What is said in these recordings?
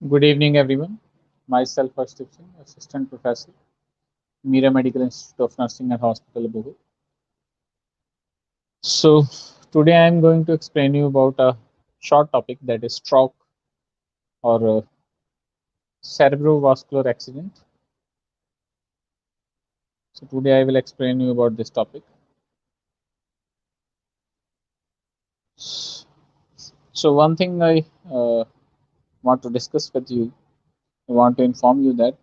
Good evening, everyone. Myself, Arshdeep Singh, Assistant Professor, Mira Medical Institute of Nursing and Hospital, Bohu. So, today I am going to explain you about a short topic that is stroke or cerebrovascular accident. So, today I will explain you about this topic. So, one thing I want to discuss with you, I want to inform you that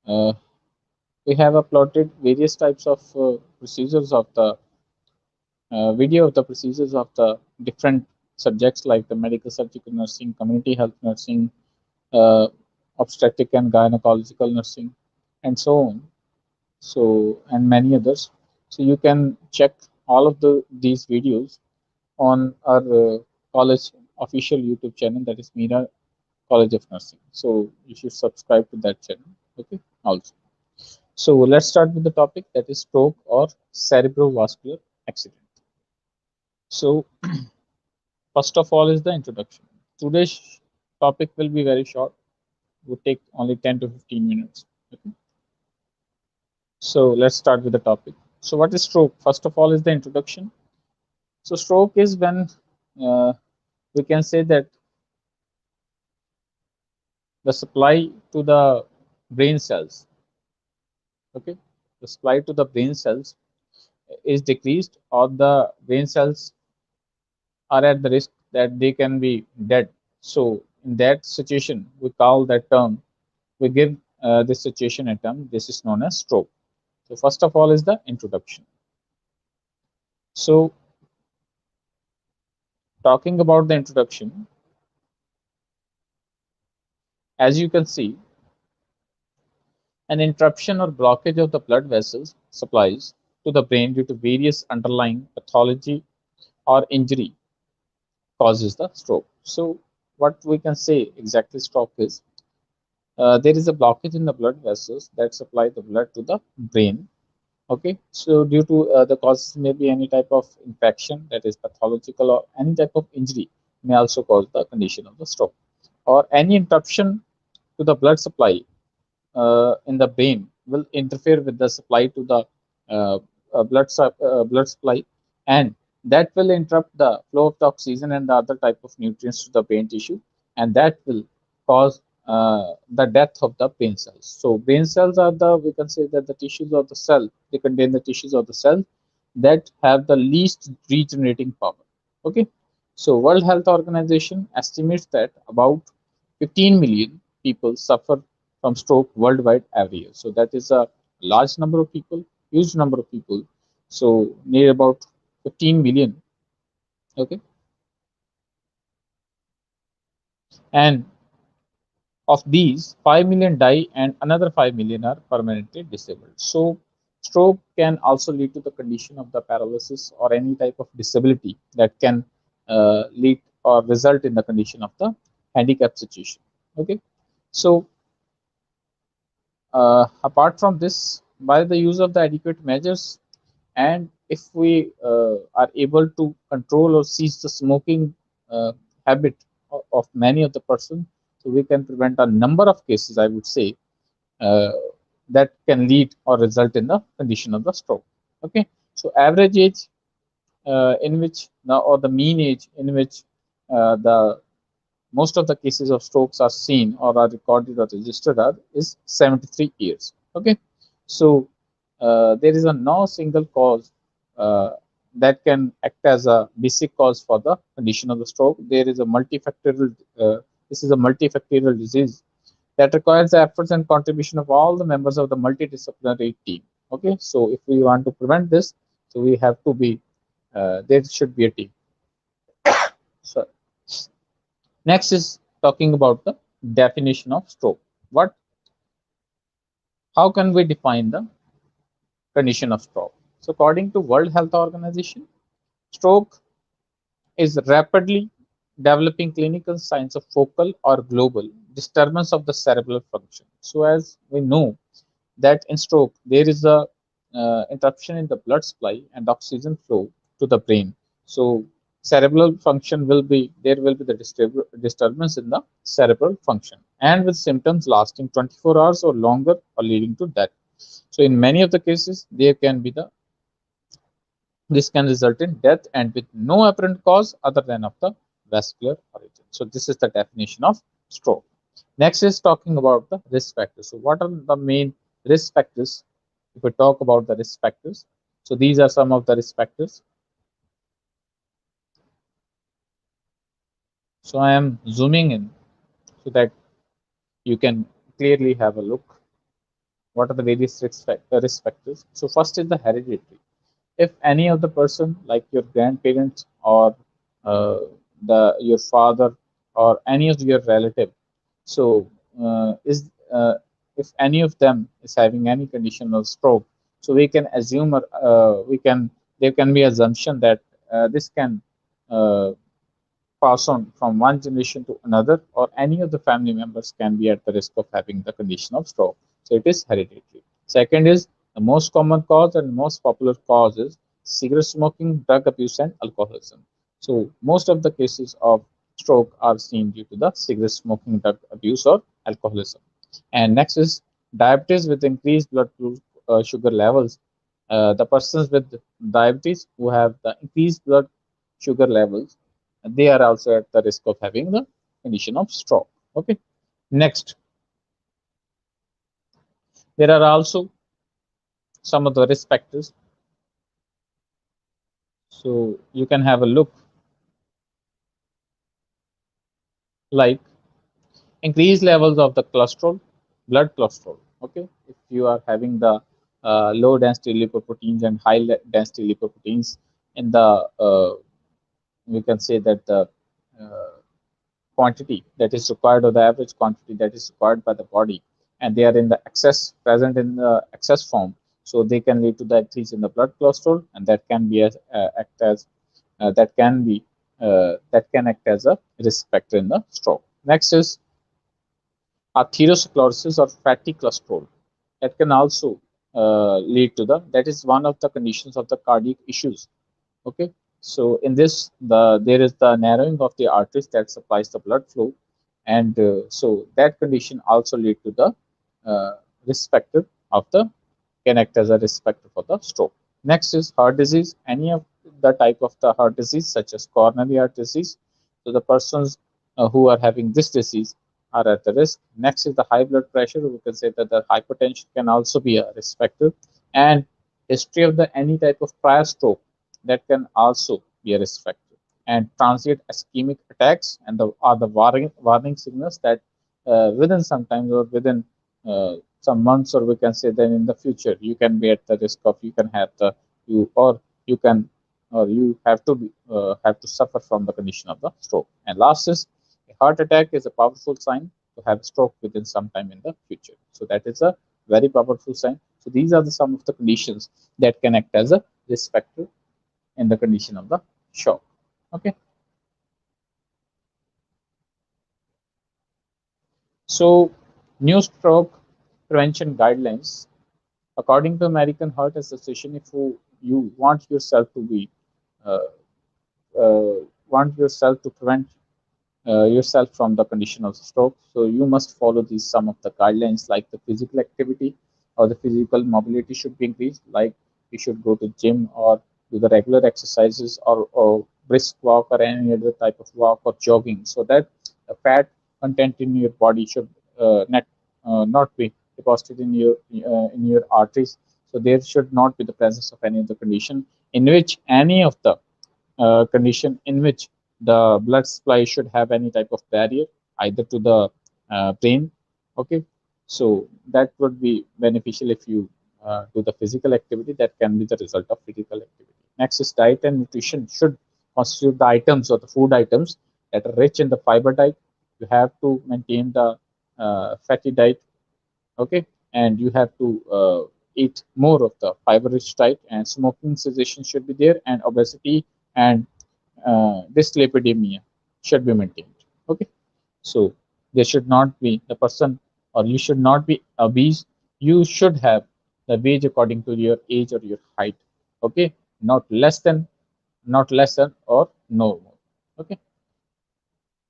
uh, we have uploaded various types of procedures of the video of the procedures of the different subjects like the medical surgical nursing, community health nursing, uh, obstetric and gynecological nursing, and so on. So and many others. So you can check all of these videos on our college official YouTube channel, that is Meera College of Nursing. So you should subscribe to that channel. Okay. Also. So let's start with the topic, that is stroke or cerebrovascular accident. So first of all is the introduction. Today's topic will be very short, would take only 10 to 15 minutes. Okay. So let's start with the topic. So what is stroke? First of all is the introduction. So stroke is when uh, we can say that the supply to the brain cells, okay, the supply to the brain cells is decreased, or the brain cells are at the risk that they can be dead. So in that situation, we call that term, we give this situation a term. This is known as stroke. So first of all is the introduction. So talking about the introduction, as you can see, an interruption or blockage of the blood vessels supplies to the brain due to various underlying pathology or injury causes the stroke. So what we can say exactly stroke is, there is a blockage in the blood vessels that supply the blood to the brain. Okay, so due to the causes may be any type of infection that is pathological, or any type of injury may also cause the condition of the stroke, or any interruption to the blood supply in the brain will interfere with the supply to the blood supply, and that will interrupt the flow of the oxygen and the other type of nutrients to the brain tissue, and that will cause the death of the brain cells. So brain cells are the, we can say that the tissues of the cell, they contain the tissues of the cell that have the least regenerating power. Okay, so World Health Organization estimates that about 15 million people suffer from stroke worldwide every year. So that is a large number of people, huge number of people. So near about 15 million. Okay, and of these, 5 million die and another 5 million are permanently disabled. So stroke can also lead to the condition of the paralysis or any type of disability that can lead or result in the condition of the handicap situation. Okay, so apart from this, by the use of the adequate measures, and if we are able to control or cease the smoking habit of many of the person, so we can prevent a number of cases, I would say, uh, that can lead or result in the condition of the stroke. Okay, so average age in which now, or the mean age in which the most of the cases of strokes are seen or are recorded or registered are is 73 years. Okay, so there is a no single cause uh, that can act as a basic cause for the condition of the stroke. There is a multifactorial, this is a multifactorial disease that requires the efforts and contribution of all the members of the multidisciplinary team. Okay, so if we want to prevent this, so we have to be, there should be a team. So next is talking about the definition of stroke. What, how can we define the condition of stroke? So according to World Health Organization, stroke is rapidly developing clinical signs of focal or global disturbance of the cerebral function. So as we know that in stroke there is a interruption in the blood supply and oxygen flow to the brain. So cerebral function will be, there will be the disturbance in the cerebral function, and with symptoms lasting 24 hours or longer or leading to death. So in many of the cases, there can be the, this can result in death and with no apparent cause other than of the vascular origin. So this is the definition of stroke. Next is talking about the risk factors. So what are the main risk factors? If we talk about the risk factors, so these are some of the risk factors. So I am zooming in so that you can clearly have a look. What are the various risk factors? So first is the hereditary. If any of the person, like your grandparents or the your father or any of your relative, so is if any of them is having any condition of stroke, so we can assume, or we can, there can be assumption that this can uh, pass on from one generation to another, or any of the family members can be at the risk of having the condition of stroke. So it is hereditary. Second is the most common cause and most popular cause is cigarette smoking, drug abuse, and alcoholism. So most of the cases of stroke are seen due to the cigarette smoking, drug abuse, or alcoholism. And next is diabetes with increased blood sugar levels. The persons with diabetes who have the increased blood sugar levels, they are also at the risk of having the condition of stroke. Okay. Next, there are also some of the risk factors. So you can have a look, like increased levels of the cholesterol, blood cholesterol. Okay, if you are having the low density lipoproteins and high density lipoproteins in the, we can say that the uh, quantity that is required, or the average quantity that is required by the body, and they are in the excess, present in the excess form, so they can lead to the increase in the blood cholesterol, and that can be as act as that can be that can act as a risk factor in the stroke. Next is atherosclerosis or fatty cholesterol. That can also lead to the, that is one of the conditions of the cardiac issues. Okay, so in this, there is the narrowing of the arteries that supplies the blood flow, and so that condition also lead to the risk factor of the, can act as a risk factor for the stroke. Next is heart disease. Any of the type of the heart disease, such as coronary heart disease, so the persons who are having this disease are at the risk. Next is the high blood pressure. We can say that the hypertension can also be a risk factor, and history of the any type of prior stroke, that can also be a risk factor. And transient ischemic attacks and the are the warning signals that within some time, or within some months, or we can say that in the future, you can be at the risk of, you can have the, you, or you can, or you have to suffer from the condition of the stroke. And last is a heart attack is a powerful sign to have stroke within some time in the future. So that is a very powerful sign. So these are the some of the conditions that can act as a risk factor in the condition of the shock. Okay. So new stroke prevention guidelines. According to American Heart Association, if you want yourself to be uh, want yourself to prevent yourself from the condition of stroke, so you must follow these some of the guidelines, like the physical activity or the physical mobility should be increased, like you should go to gym or do the regular exercises, or brisk walk or any other type of walk or jogging, so that the fat content in your body should not be deposited in your arteries. So there should not be the presence of any of the condition in which any of the condition in which the blood supply should have any type of barrier either to the brain. Okay, so that would be beneficial if you do the physical activity. That can be the result of physical activity. Next is diet and nutrition should constitute the items or the food items that are rich in the fiber diet. You have to maintain the fatty diet. Okay, and you have to eat more of the fiber rich diet, and smoking cessation should be there, and obesity and dyslipidemia should be maintained. Okay, so there should not be the person, or you should not be obese. You should have the weight according to your age or your height. Okay, not less than, not lesser or no more. Okay.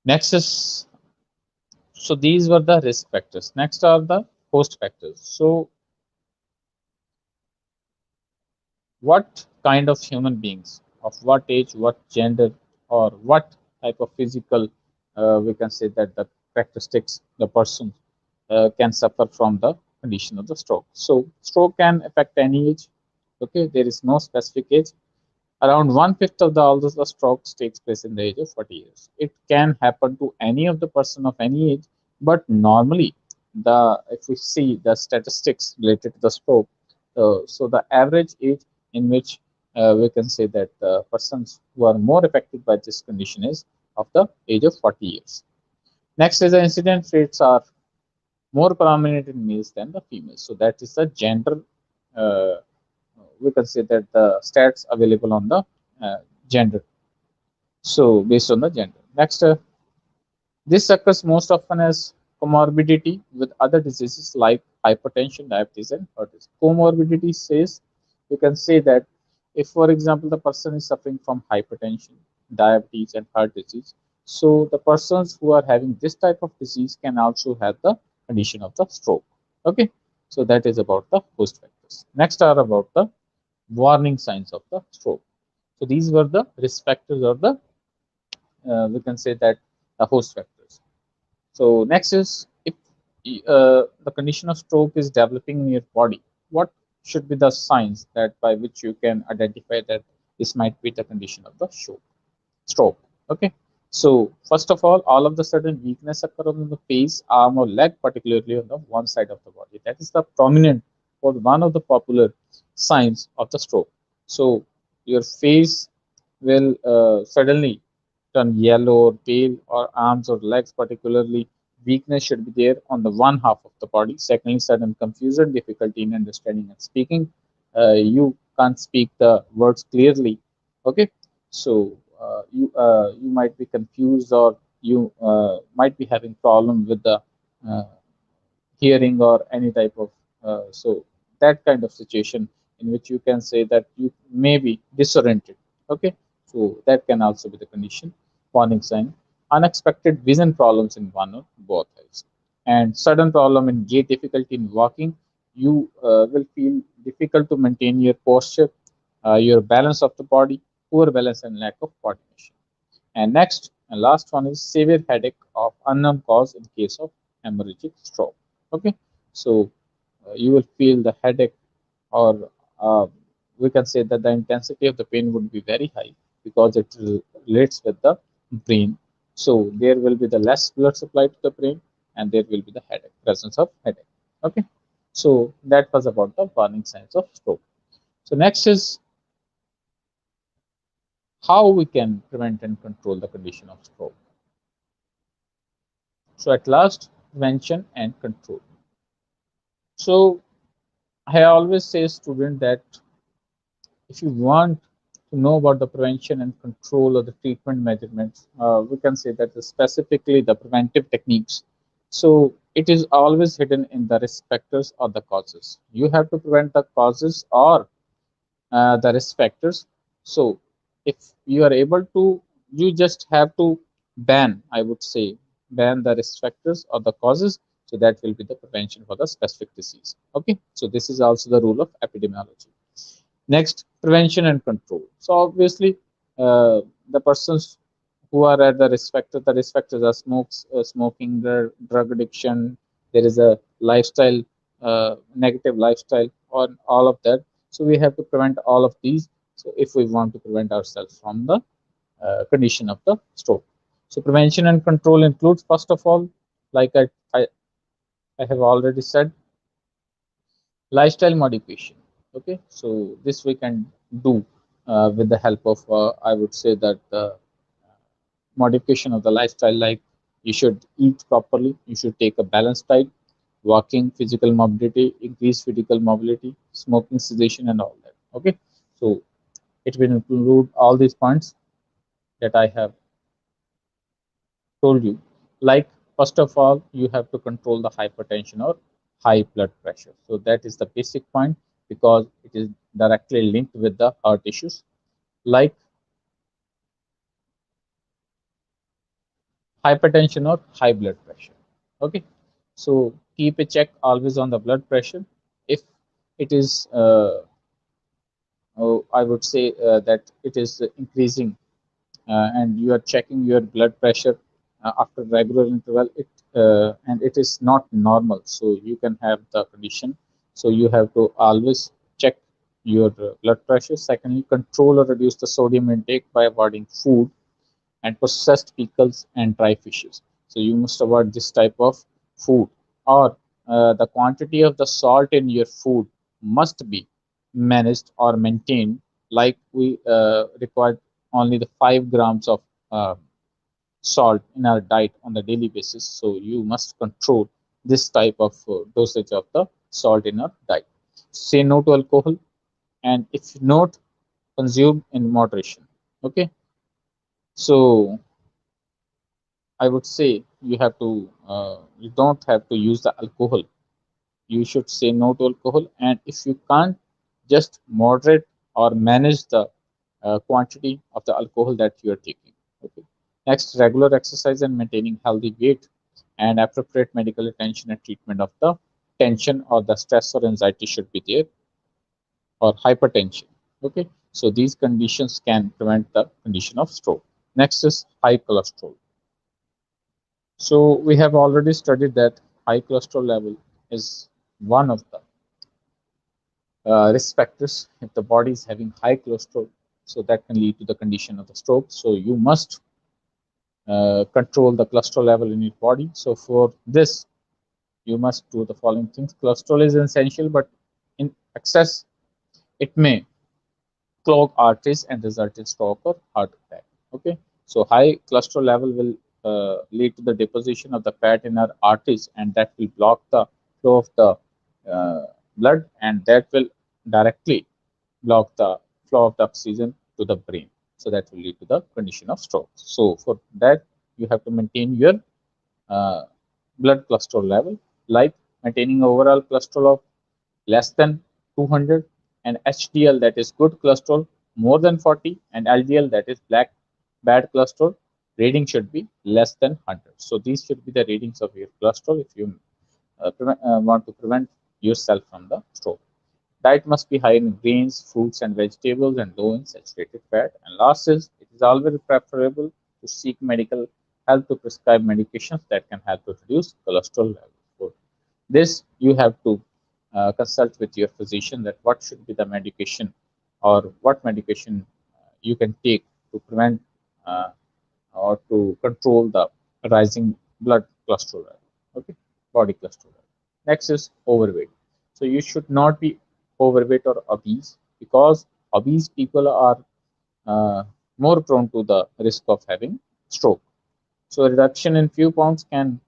Next is, so these were the risk factors. Next are the host factors. So what kind of human beings, of what age, what gender, or what type of physical, we can say that the characteristics the person can suffer from the condition of the stroke. So stroke can affect any age. Okay, there is no specific age. Around one-fifth of the all the strokes takes place in the age of 40 years. It can happen to any of the person of any age, but normally, the if we see the statistics related to the stroke, so the average age in which we can say that the persons who are more affected by this condition is of the age of 40 years. Next is the incident rates are more prominent in males than the females. So that is the gender. Uh, we can say that the stats available on the gender. So based on the gender. Next, this occurs most often as comorbidity with other diseases like hypertension, diabetes, and heart disease. Comorbidity says you can say that if, for example, the person is suffering from hypertension, diabetes, and heart disease, so the persons who are having this type of disease can also have the condition of the stroke. Okay, so that is about the host factors. Next are about the warning signs of the stroke. So these were the risk factors or the we can say that the host factors. So next is if the condition of stroke is developing in your body, what should be the signs that by which you can identify that this might be the condition of the stroke? Okay. So first of all of the sudden weakness occur on the face, arm, or leg, particularly on the one side of the body. That is the prominent or one of the popular signs of the stroke. So your face will suddenly turn yellow or pale, or arms or legs particularly weakness should be there on the one half of the body. Secondly, sudden confusion, difficulty in understanding and speaking. You can't speak the words clearly. Okay, so you might be confused, or you might be having problem with the uh, hearing or any type of so that kind of situation in which you can say that you may be disoriented. Okay, so that can also be the condition. Warning sign: unexpected vision problems in one or both eyes, and sudden problem in gait, difficulty in walking. You will feel difficult to maintain your posture, your balance of the body, poor balance, and lack of coordination. And next and last one is severe headache of unknown cause in case of hemorrhagic stroke. Okay, so you will feel the headache, or we can say that the intensity of the pain would be very high because it relates with the brain. So there will be the less blood supply to the brain, and there will be the headache, presence of headache. Okay, so that was about the warning signs of stroke. So next is how we can prevent and control the condition of stroke. So at last, prevention and control. So I always say student that if you want to know about the prevention and control or the treatment measurements, we can say that specifically the preventive techniques. So it is always hidden in the risk factors or the causes. You have to prevent the causes or the risk factors. So if you are able to, you just have to ban, I would say, ban the risk factors or the causes. So that will be the prevention for the specific disease. Okay, so this is also the rule of epidemiology. Next, prevention and control. So obviously, the persons who are at the risk factors are smoking, drug addiction. There is a lifestyle, negative lifestyle, on all of that. So we have to prevent all of these. So if we want to prevent ourselves from the condition of the stroke. So prevention and control includes, first of all, like I have already said, lifestyle modification. Okay, so this we can do with the help of I would say that the modification of the lifestyle, like you should eat properly, you should take a balanced diet, walking, physical mobility, increased physical mobility, smoking cessation, and all that. Okay, so it will include all these points that I have told you. Like, first of all, you have to control the hypertension or high blood pressure. So that is the basic point, because it is directly linked with the heart issues. Like, hypertension or high blood pressure. Okay, so keep a check always on the blood pressure. If it is I would say that it is increasing and you are checking your blood pressure after regular interval, and it is not normal, so you can have the condition. So you have to always check your blood pressure. Secondly, control or reduce the sodium intake by avoiding food and processed pickles and dry fishes. So you must avoid this type of food, or the quantity of the salt in your food must be managed or maintained. Like we require only the 5 grams of uh, salt in our diet on the daily basis. So you must control this type of dosage of the salt in our diet. Say no to alcohol, and if not, consume in moderation. Okay, so I would say you don't have to use the alcohol. You should say no to alcohol, and if you can't, just moderate or manage the quantity of the alcohol that you are taking. Okay. Next, regular exercise and maintaining healthy weight, and appropriate medical attention and treatment of the tension or the stress or anxiety should be there, or hypertension. Okay. So these conditions can prevent the condition of stroke. Next is high cholesterol. So we have already studied that high cholesterol level is one of the risk factors. If the body is having high cholesterol, so that can lead to the condition of the stroke. So you must control the cholesterol level in your body. So for this, you must do the following things. Cholesterol is essential, but in excess, it may clog arteries and result in stroke or heart attack. Okay, so high cholesterol level will lead to the deposition of the fat in our arteries, and that will block the flow of the blood, and that will directly block the flow of the oxygen to the brain. So that will lead to the condition of stroke. So for that, you have to maintain your uh, blood cholesterol level, like maintaining overall cholesterol of less than 200, and HDL, that is good cholesterol, more than 40, and LDL, that is bad cholesterol, reading should be less than 100. So these should be the readings of your cholesterol if you want to prevent yourself from the stroke. Diet must be high in grains, fruits, and vegetables, and low in saturated fat. And last is, it is always preferable to seek medical help to prescribe medications that can help to reduce cholesterol levels. So this you have to consult with your physician that what should be the medication, or what medication you can take to prevent uh, or to control the rising blood cholesterol level. Okay, body cholesterol level. Next is overweight. So you should not be overweight or obese, because obese people are uh, more prone to the risk of having stroke. So a reduction in few pounds can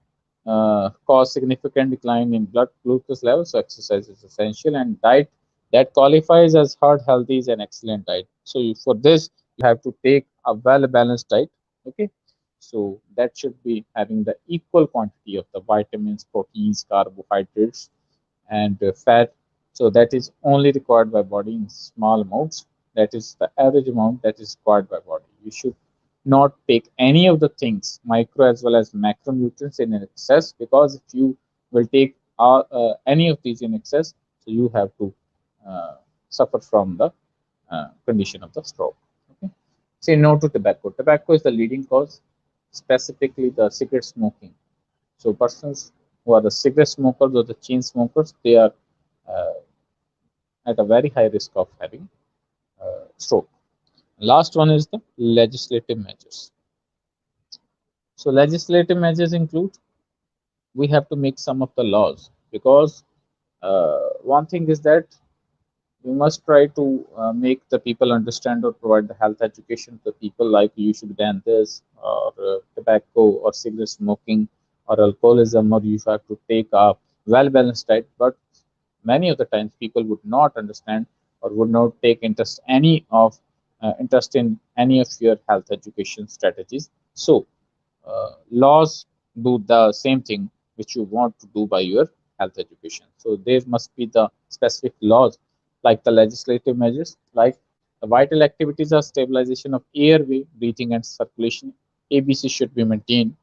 cause significant decline in blood glucose levels. So exercise is essential, and diet that qualifies as heart healthy is an excellent diet. So for this, you have to take a well balanced diet. Okay, so that should be having the equal quantity of the vitamins, proteins, carbohydrates, and fat. So that is only required by body in small amounts. That is the average amount that is required by body. You should not take any of the things, micro as well as macronutrients, in excess, because if you will take any of these in excess, so you have to uh, suffer from the condition of the stroke. Okay. Say no to tobacco. Tobacco is the leading cause, specifically the cigarette smoking. So persons who are the cigarette smokers or the chain smokers, they are uh, at a very high risk of having stroke. Last one is the legislative measures. So legislative measures include, we have to make some of the laws, because one thing is that we must try to make the people understand or provide the health education to people, like you should ban this, or tobacco or cigarette smoking or alcoholism, or you have to take a well balanced diet. But many of the times people would not understand or would not take interest in any of your health education strategies. So laws do the same thing which you want to do by your health education. So there must be the specific laws, like the legislative measures, like the vital activities are stabilization of airway, breathing, and circulation. ABC should be maintained.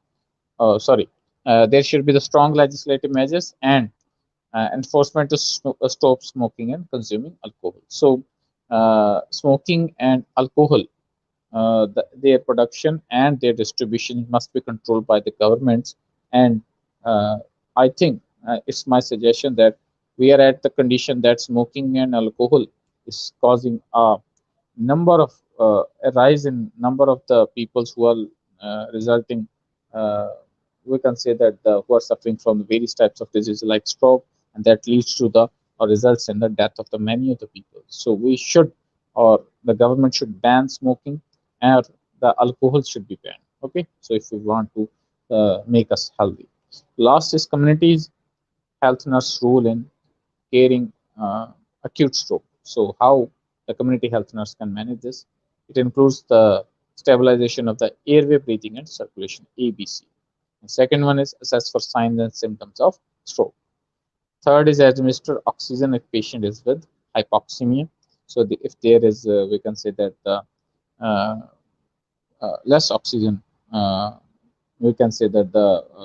sorry, there should be the strong legislative measures and enforcement to stop smoking and consuming alcohol. So, smoking and alcohol, their production and their distribution must be controlled by the governments. And uh, I think it's my suggestion that we are at the condition that smoking and alcohol is causing a number of a rise in number of the peoples who are resulting, uh, we can say that who are suffering from the various types of diseases like stroke, and that leads to the or results in the death of the many of the people. So we should, or the government should ban smoking, and the alcohol should be banned. Okay, so if we want to make us healthy. Last is communities health nurse role in caring acute stroke. So how the community health nurse can manage this? It includes the stabilization of the airway, breathing, and circulation (ABC). The second one is assess for signs and symptoms of stroke. Third is administer oxygen if patient is with hypoxemia. So if there is, we can say that the uh, less oxygen, we can say that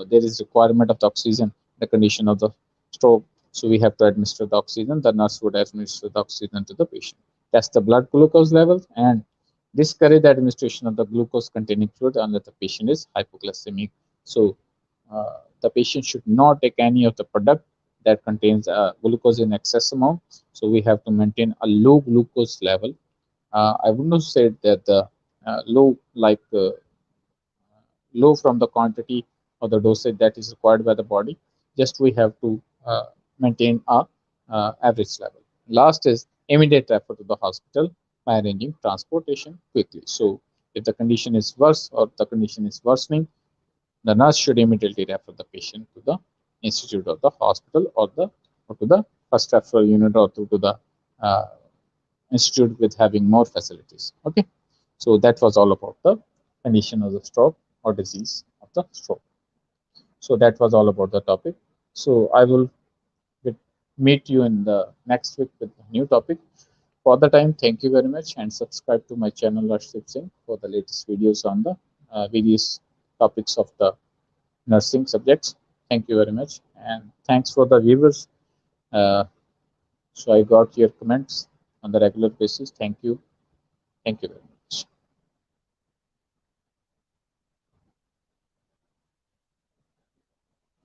there is requirement of the oxygen, the condition of the stroke. So we have to administer the oxygen. The nurse would administer the oxygen to the patient. Test the blood glucose levels and discourage the administration of the glucose containing fluid unless the patient is hypoglycemic. So the patient should not take any of the product that contains glucose in excess amount. So we have to maintain a low glucose level. I would not say that the low like low from the quantity or the dosage that is required by the body. Just we have to maintain a average level. Last is immediate refer to the hospital by arranging transportation quickly. So if the condition is worse or the condition is worsening, the nurse should immediately refer the patient to the institute of the hospital or to the first referral unit or to the uh, institute with having more facilities. Okay, so that was all about the condition of the stroke or disease of the stroke. So that was all about the topic. So I will meet you in the next week with a new topic. For the time, thank you very much and subscribe to my channel Arshdeep Singh for the latest videos on the various topics of the nursing subjects. Thank you very much and thanks for the viewers. Uh, so I got your comments on the regular basis. Thank you. Thank you very much.